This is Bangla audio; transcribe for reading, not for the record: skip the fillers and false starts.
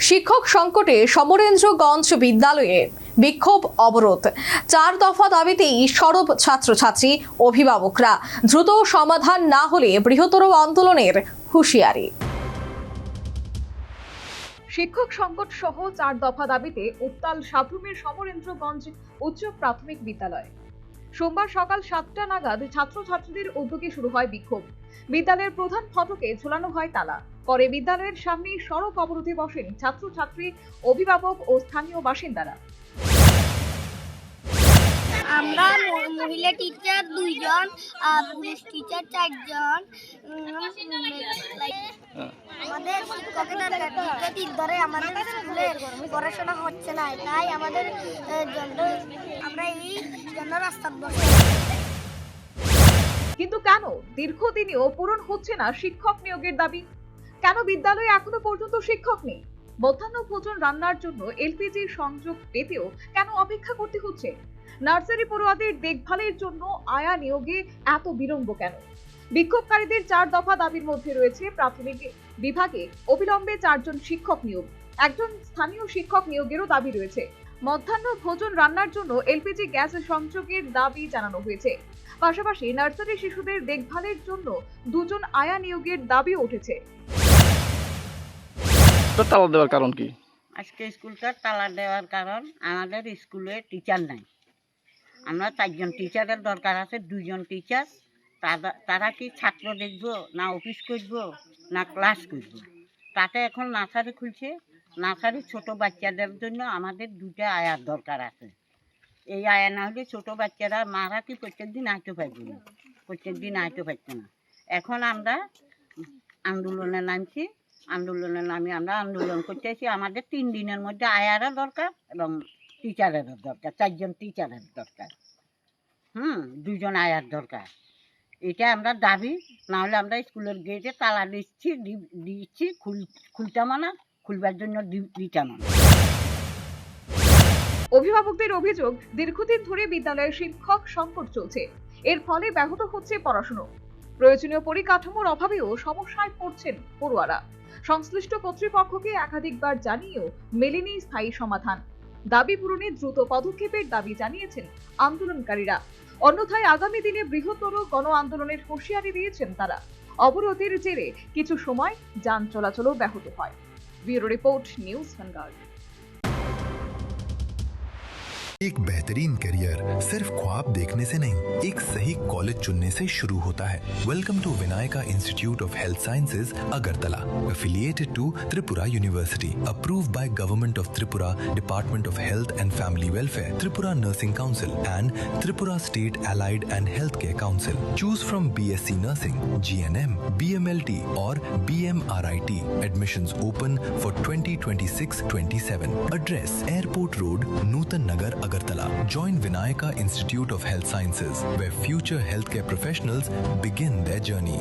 শিক্ষক সংকটে সমরেন্দ্রগঞ্জ বিদ্যালয়ে বিক্ষোভ অবরোধ 4 দফা দাবিতেই সরব ছাত্রছাত্রী অভিভাবকরা দ্রুত সমাধান না হলে বৃহত্তর আন্দোলনের হুঁশিয়ারি। শিক্ষক সংকট সহ 4 দফা দাবিতে উত্তাল সাবরুমের সমরেন্দ্রগঞ্জ উচ্চ প্রাথমিক বিদ্যালয়। সোমবার সকাল 7টা নাগাদ ছাত্রছাত্রীদের উদ্যোগে শুরু হয় বিক্ষোভ। বিদ্যালয়ের প্রধান ফটকে ঝুলানো হয় তালা। পরে বিদ্যালয়ের সামনে সড়ক অবরোধে বসেন ছাত্রছাত্রী, অভিভাবক ও স্থানীয় বাসিন্দারা। আমরা মহিলা টিচার 2 জন, পুরুষ টিচার 4 জন। আমাদের শিক্ষকের দীর্ঘদিন ধরে আমাদের স্কুলে পড়াশোনা হচ্ছে না, তাই আমাদের জন্য আমরা এই জন্য রাস্তায় বসে। কিন্তু কেন দীর্ঘদিনেও পূরণ হচ্ছে না শিক্ষক নিয়োগের দাবি? কেন বিদ্যালয়ে এখনো পর্যন্ত শিক্ষক নেই? মধ্যাহ্ন ভোজন রান্নার জন্য এলপিজি সংযোগ পেতেও কেন অপেক্ষা করতে হচ্ছে? নার্সারি পড়ুয়াদের দেখভালের জন্য আয়া নিয়োগে এত বিলম্ব কেন? বিক্ষোভকারীদের 4 দফা দাবির মধ্যে রয়েছে প্রাথমিক বিভাগে অবিলম্বে 4 জন শিক্ষক নিয়োগ, একজন স্থানীয় শিক্ষক নিয়োগেরও দাবি রয়েছে। মধ্যাহ্ন ভোজন রান্নার জন্য এলপিজি গ্যাস সংযোগের দাবি জানানো হয়েছে। পাশাপাশি নার্সারি শিশুদের দেখভালের জন্য 2 জন আয়া নিয়োগের দাবিও উঠেছে। তালা দেওয়ার কারণ কি? আজকে স্কুলটা তালা দেওয়ার কারণ আমাদের স্কুলে টিচার নাই। আমরা 4 জন টিচারের দরকার আছে, 2 জন টিচার। তারা কি ছাত্র দেখবো, না অফিস করবো, না ক্লাস করবো? তাতে এখন নার্সারি খুলছে। নার্সারি ছোট বাচ্চাদের জন্য আমাদের 2টা আয়ার দরকার আছে। এই আয়া না হলে ছোট বাচ্চারা মারা কি প্রত্যেকদিন আইতে পারবে না, প্রত্যেকদিন আইতে পারছে না। এখন আমরা আন্দোলনে নামছি। আন্দোলনের নামে আমরা আন্দোলন করতেছি। আমাদের 3 দিনের মধ্যে আয়ারও দরকার এবং টিচারেরও দরকার, 4 জন টিচারের দরকার, 2 জন আয়ার দরকার। এটা আমরা দাবি, না হলে আমরা স্কুলের গেটে তালা দিচ্ছি খুলতাম না, খুলবার জন্য দিতাম না। অভিভাবকদের অভিযোগ, দীর্ঘদিন ধরে বিদ্যালয়ে শিক্ষক সংকট চলছে। এর ফলে ব্যাহত হচ্ছে পড়াশোনা। প্রয়োজনীয় পরিকাঠামোর অভাবেও সমস্যায় পড়ছেন পড়ুয়ারা। সংশ্লিষ্ট কর্তৃপক্ষকে একাধিকবার জানিয়েও মেলেনি স্থায়ী সমাধান। দাবি পূরণে দ্রুত পদক্ষেপের দাবি জানিয়েছেন আন্দোলনকারীরা। অন্যথায় আগামী দিনে বৃহত্তর গণ আন্দোলনের হুঁশিয়ারি দিয়েছেন তারা। অবরোধের জেরে কিছু সময় যান চলাচলও ব্যাহত হয়। Bureau report, news vanguard. एक बेहतरीन करियर सिर्फ ख्वाब देखने से नहीं, एक सही कॉलेज चुनने से शुरू होता है। Welcome to Vinayaka institute of health sciences, Agartala, affiliated to Tripura University, approved by Government of Tripura, Department of Health and Family Welfare, Tripura Nursing Council and Tripura State Allied and Healthcare Council. Choose from BSc Nursing, GNM, BMLT or BMRIT. Admissions open for 2026-27. Address: Airport Road, Nutan Nagar, Agartala. Join Vinayaka Institute of Health Sciences, where future healthcare professionals begin their journey.